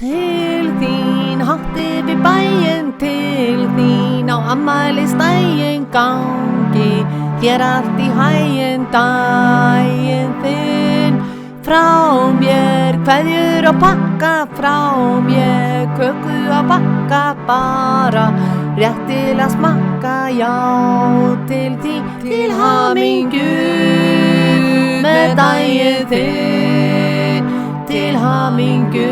Til þín hátt yfir bæinn, til þín á afmælisdaginn gangi þér allt í haginn daginn þinn. Frá mér kveðjur og pakka, frá mér köku að bakka, bara rétt til að smakka, já til þín, til hamingju með daginn þinn, til hamingju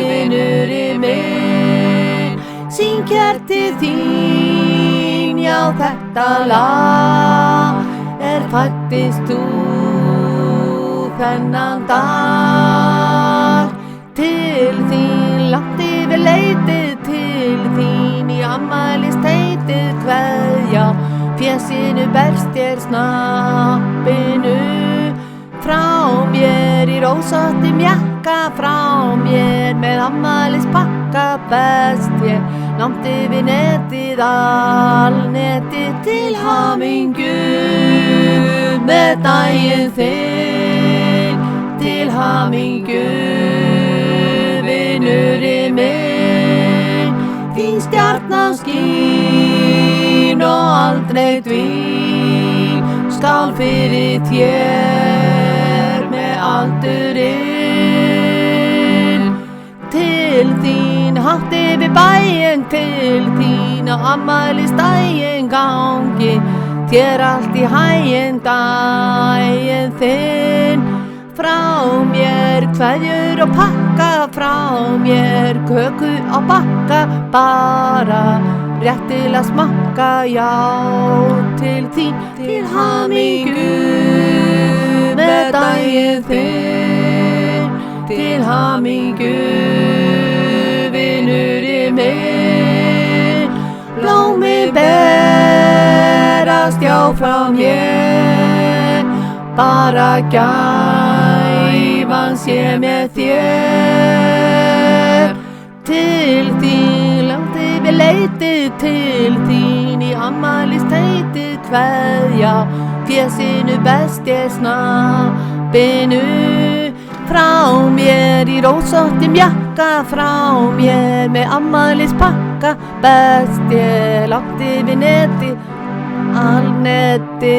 vinurinn minn. Syng hér til þín, já þetta lag fæddist þú þennan dag. Til þín langt yfir leitið, til þín í afmælisteitið kveðja, fésinu berst þér snappinu. Frá mér í rósóttum jakka, frá mér með afmælispakka, best ég langt yfir netið, alnetið, til hamingju með daginn þinn, til hamingju vinurinn minn. Þín stjarnan skín og aldrei dvín, skál fyrir þér með aldurinn. Til þín hátt yfir bæinn, til þín á afmælisdaginn gangi þér allt í haginn daginn þinn. Frá mér kveðjur og pakka, frá mér köku á bakka, bara rétt til að smakka, já til þín, til hamingju með daginn þinn, til hamingju vinurinn minn. Blómið berast já frá mér, bara gæfan sé með þér. Til þín langt yfir leitið, til þín í afmælisteitið kveðja, fésinu berst þér snappinu. Frá mér í rósóttum jakka, frá mér með afmælispakka, best ég langt yfir netið, alnetið.